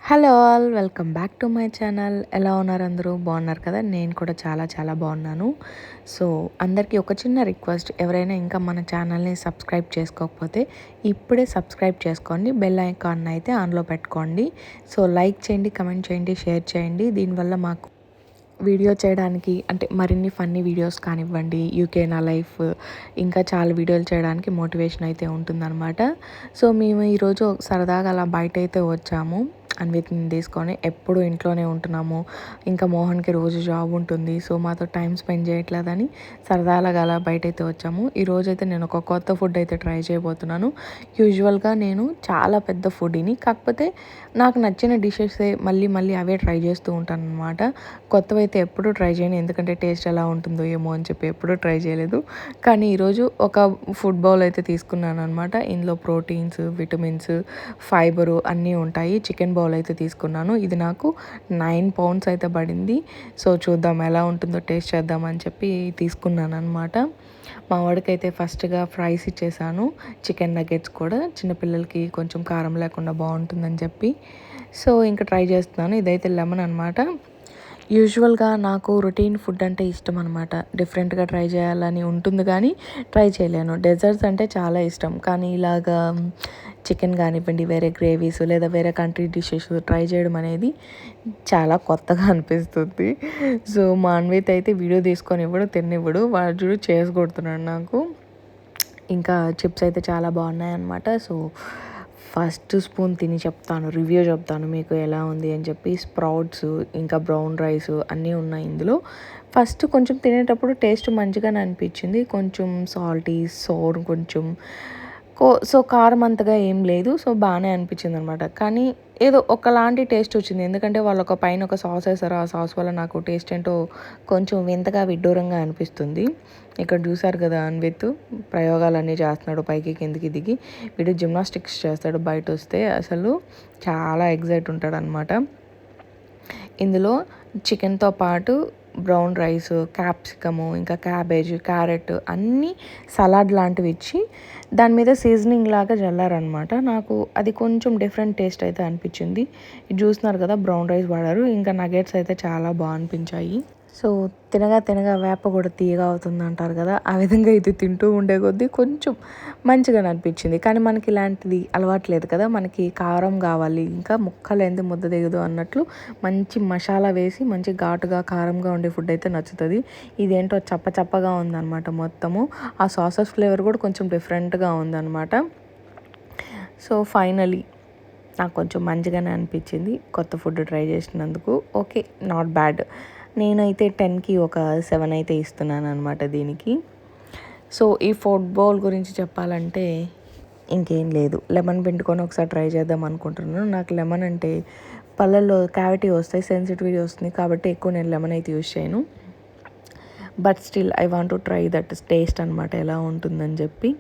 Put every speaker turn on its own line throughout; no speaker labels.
Hello all, welcome back to my channel. ఎలా ఉన్నారు? అందరూ బాగున్నారు కదా? నేను కూడా చాలా చాలా బాగున్నాను. సో అందరికీ ఒక చిన్న రిక్వెస్ట్, ఎవరైనా ఇంకా మన ఛానల్ని సబ్స్క్రైబ్ చేసుకోకపోతే ఇప్పుడే సబ్స్క్రైబ్ చేసుకోండి, బెల్ ఐకాన్ అయితే ఆన్లో పెట్టుకోండి. సో లైక్ చేయండి, కమెంట్ చేయండి, షేర్ చేయండి. దీనివల్ల మాకు వీడియో చేయడానికి అంటే మరిన్ని ఫన్నీ వీడియోస్ కానివ్వండి, యూకే నా లైఫ్, ఇంకా చాలా వీడియోలు చేయడానికి మోటివేషన్ అయితే ఉంటుందన్నమాట. సో మేము ఈరోజు సరదాగా అలా బయట అయితే వచ్చాము అన్విత్ని తీసుకొని. ఎప్పుడు ఇంట్లోనే ఉంటున్నాము, ఇంకా మోహన్కి రోజు జాబ్ ఉంటుంది. సో మాతో టైం స్పెండ్ చేయట్లేదని సరదాగా అలా బయట అయితే వచ్చాము. ఈరోజైతే నేను ఒక కొత్త ఫుడ్ అయితే ట్రై చేయబోతున్నాను. యూజువల్గా నేను చాలా పెద్ద ఫుడ్ని, కాకపోతే నాకు నచ్చిన డిషెస్ మళ్ళీ మళ్ళీ అవే ట్రై చేస్తూ ఉంటాను అనమాట. కొత్తవైతే ఎప్పుడూ ట్రై చేయను, ఎందుకంటే టేస్ట్ ఎలా ఉంటుందో ఏమో అని చెప్పి ఎప్పుడూ ట్రై చేయలేదు. కానీ ఈరోజు ఒక ఫుడ్ బౌల్ అయితే తీసుకున్నాను అనమాట. ఇందులో ప్రోటీన్స్, విటమిన్స్, ఫైబరు అన్నీ ఉంటాయి. చికెన్ బౌల్ అయితే తీసుకున్నాను. ఇది నాకు 9 pounds అయితే పడింది. సో చూద్దాం ఎలా ఉంటుందో, టేస్ట్ చేద్దామని చెప్పి తీసుకున్నాను అనమాట. మా వాడికైతే ఫస్ట్గా ఫ్రైస్ ఇచ్చేసాను, చికెన్ నగెట్స్ కూడా. చిన్నపిల్లలకి కొంచెం కారం లేకుండా బాగుంటుందని చెప్పి సో ఇంకా ట్రై చేస్తున్నాను. ఇదైతే లెమన్ అనమాట. యూజువల్గా నాకు రొటీన్ ఫుడ్ అంటే ఇష్టం అనమాట. డిఫరెంట్గా ట్రై చేయాలని ఉంటుంది కానీ ట్రై చేయలేను. డెజర్ట్స్ అంటే చాలా ఇష్టం, కానీ ఇలాగా చికెన్ కానివ్వండి, వేరే గ్రేవీస్ లేదా వేరే కంట్రీ డిషెస్ ట్రై చేయడం అనేది చాలా కొత్తగా అనిపిస్తుంది. సో మా అన్విత్ అయితే వీడియో తీసుకొని ఇవ్వడు, తిన్నివ్వడు. వాడు చూడు చేసి కొడుతున్నాడు నాకు. ఇంకా చిప్స్ అయితే చాలా బాగున్నాయి అన్నమాట. సో ఫస్ట్ స్పూన్ తిని చెప్తాను, రివ్యూ చెప్తాను మీకు ఎలా ఉంది అని చెప్పి. స్ప్రౌట్స్, ఇంకా బ్రౌన్ రైస్ అన్నీ ఉన్నాయి ఇందులో. ఫస్ట్ కొంచెం తినేటప్పుడు టేస్ట్ మంచిగానే అనిపించింది, కొంచెం సాల్టీ, సోర్ కొంచెం సో కారం అంతగా ఏం లేదు. సో బాగానే అనిపించింది అనమాట. కానీ ఏదో ఒకలాంటి టేస్ట్ వచ్చింది, ఎందుకంటే వాళ్ళు ఒక పైన ఒక సాస్ వేసారు. ఆ సాస్ వల్ల నాకు టేస్ట్ ఏంటో కొంచెం వింతగా విడ్డూరంగా అనిపిస్తుంది. ఇక్కడ చూసారు కదా, అన్విత్ ప్రయోగాలన్నీ చేస్తున్నాడు, పైకి కిందికి దిగి. వీడు జిమ్నాస్టిక్స్ చేస్తాడు బయట వస్తే. అసలు చాలా ఎగ్జైట్ ఉంటాడు అనమాట. ఇందులో చికెన్తో పాటు బ్రౌన్ రైస్, క్యాప్సికము, ఇంకా క్యాబేజ్, క్యారెట్ అన్నీ సలాడ్ లాంటివి ఇచ్చి దాని మీద సీజనింగ్ లాగా చల్లారనమాట. నాకు అది కొంచెం డిఫరెంట్ టేస్ట్ అయితే అనిపించింది. ఇది చూస్తున్నారు కదా, బ్రౌన్ రైస్ వాడారు. ఇంకా నగెట్స్ అయితే చాలా బాగా అనిపించాయి. సో తినగా తినగా వేప కూడా తీయగా అవుతుంది అంటారు కదా, ఆ విధంగా ఇది తింటూ ఉండే కొద్దీ కొంచెం మంచిగా అనిపించింది. కానీ మనకి ఇలాంటిది అలవాట్లేదు కదా, మనకి కారం కావాలి, ఇంకా ముక్కలేంది ముద్ద దిగదు అన్నట్లు మంచి మసాలా వేసి మంచి ఘాటుగా కారంగా ఉండే ఫుడ్ అయితే నచ్చుతుంది. ఇదేంటో చప్ప చప్పగా ఉందన్నమాట మొత్తము. ఆ సాసెస్ ఫ్లేవర్ కూడా కొంచెం డిఫరెంట్గా ఉందన్నమాట. సో ఫైనలీ నాకు కొంచెం మంచిగానే అనిపించింది కొత్త ఫుడ్ ట్రై చేసినందుకు. Okay, not bad. నేనైతే 10కి ఒక 7 అయితే ఇస్తున్నాను అనమాట దీనికి. సో ఈ ఫుడ్ బౌల్ గురించి చెప్పాలంటే ఇంకేం లేదు, లెమన్ పిండుకొని ఒకసారి ట్రై చేద్దాం అనుకుంటున్నాను. నాకు లెమన్ అంటే పళ్ళల్లో క్యావిటీ వస్తాయి, సెన్సిటివిటీ వస్తుంది, కాబట్టి ఎక్కువ నేను లెమన్ అయితే యూజ్ చేయను. But still I want to try that taste అనమాట, ఎలా ఉంటుందని చెప్పి.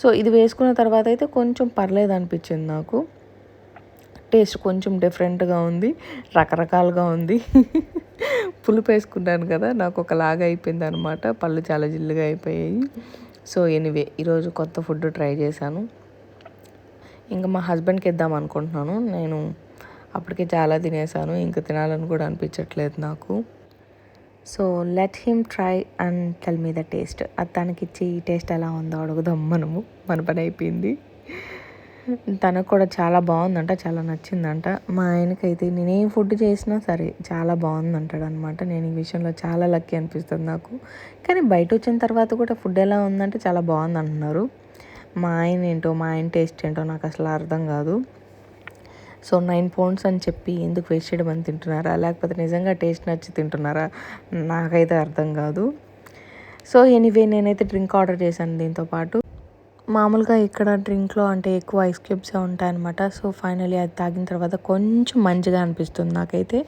సో ఇది వేసుకున్న తర్వాత అయితే కొంచెం పర్లేదు అనిపించింది నాకు. టేస్ట్ కొంచెం డిఫరెంట్గా ఉంది, రకరకాలుగా ఉంది. పులుపు వేసుకున్నాను కదా, నాకు ఒకలాగా అయిపోయింది అనమాట. పళ్ళు చాలా జిల్లుగా అయిపోయాయి. సో ఎనీవే, ఈరోజు కొత్త ఫుడ్ ట్రై చేశాను. ఇంకా మా హస్బెండ్కి ఇద్దాం అనుకుంటున్నాను. నేను అప్పటికే చాలా తినేసాను, ఇంకా తినాలని కూడా అనిపించట్లేదు నాకు. So let him try and tell me the taste. అది తనకిచ్చి ఈ టేస్ట్ ఎలా ఉందో అడుగుదాం మనము. మన పని అయిపోయింది. తనకు కూడా చాలా బాగుందంట, చాలా నచ్చిందంట. మా ఆయనకైతే నేనేం ఫుడ్ చేసినా సరే చాలా బాగుందంటాడు అనమాట. నేను ఈ విషయంలో చాలా లక్కీ అనిపిస్తుంది నాకు. కానీ బయట వచ్చిన తర్వాత కూడా ఫుడ్ ఎలా ఉందంటే చాలా బాగుంది అంటున్నారు. మా ఆయన టేస్ట్ ఏంటో నాకు అసలు అర్థం కాదు. సో 9 pounds అని చెప్పి ఎందుకు వేస్ట్ చేయడం అని తింటున్నారా, లేకపోతే నిజంగా టేస్ట్ నచ్చి తింటున్నారా, నాకైతే అర్థం కాదు. సో ఎనీవే, నేనైతే డ్రింక్ ఆర్డర్ చేశాను దీంతో పాటు. మామూలుగా ఇక్కడ డ్రింక్లో అంటే ఎక్కువ ఐస్ క్యూబ్సే ఉంటాయన్నమాట. సో ఫైనలీ అది తాగిన తర్వాత కొంచెం మంచిగా అనిపిస్తుంది నాకైతే.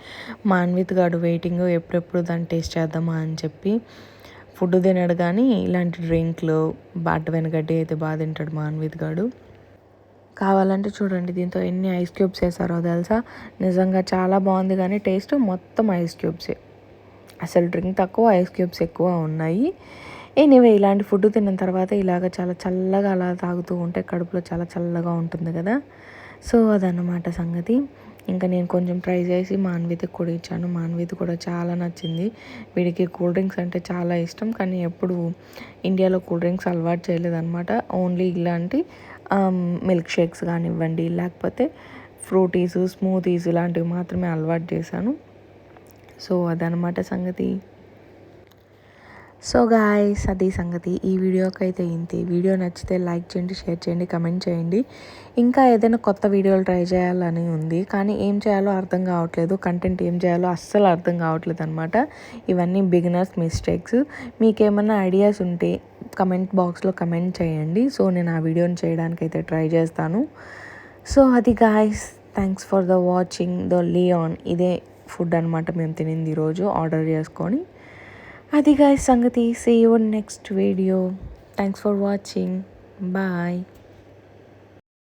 మా అన్విత్ గాడు వెయిటింగ్, ఎప్పుడెప్పుడు దాన్ని టేస్ట్ చేద్దామా అని చెప్పి. ఫుడ్ తినడు కానీ ఇలాంటి డ్రింక్లు, అడ్డమైన గడ్డి అయితే బాగా తింటాడు మా అన్విత్ గాడు. కావాలంటే చూడండి, దీంతో ఎన్ని ఐస్ క్యూబ్స్ వేసారో తెలుసా. నిజంగా చాలా బాగుంది, కానీ టేస్ట్ మొత్తం ఐస్ క్యూబ్సే. అసలు డ్రింక్ తక్కువ, ఐస్ క్యూబ్స్ ఎక్కువ ఉన్నాయి. ఎనీవే, ఇలాంటి ఫుడ్ తిన్న తర్వాత ఇలాగ చాలా చల్లగా అలా తాగుతూ ఉంటే కడుపులో చాలా చల్లగా ఉంటుంది కదా. సో అదన్నమాట సంగతి. ఇంకా నేను కొంచెం ట్రై చేసి మాన్వితకి కూడా ఇచ్చాను. మాన్విత కూడా చాలా నచ్చింది. వీడికి కూల్ డ్రింక్స్ అంటే చాలా ఇష్టం, కానీ ఎప్పుడు ఇండియాలో కూల్ డ్రింక్స్ అలవాటు చేయలేదన్నమాట. ఓన్లీ ఇలాంటి మిల్క్ షేక్స్ కానివ్వండి, లేకపోతే ఫ్రూటీస్, స్మూతీస్ ఇలాంటివి మాత్రమే అలవాటు చేశాను. సో అదనమాట సంగతి. సో గాయ్స్, అది సంగతి. ఈ వీడియోకి అయితే ఇంతే. వీడియో నచ్చితే లైక్ చేయండి, షేర్ చేయండి, కమెంట్ చేయండి. ఇంకా ఏదైనా కొత్త వీడియోలు ట్రై చేయాలని ఉంది, కానీ ఏం చేయాలో అర్థం కావట్లేదు. కంటెంట్ ఏం చేయాలో అస్సలు అర్థం కావట్లేదు అనమాట. ఇవన్నీ బిగినర్స్ మిస్టేక్స్. మీకేమన్నా ఐడియాస్ ఉంటే కమెంట్ బాక్స్లో కమెంట్ చేయండి. సో నేను ఆ వీడియోని చేయడానికి అయితే ట్రై చేస్తాను. సో అది guys, thanks for the watching the లియాన్. ఇదే ఫుడ్ అనమాట మేము తినింది ఈరోజు ఆర్డర్ చేసుకొని. అది గాయ్స్ సంగతి. See you next video. Thanks for watching. Bye.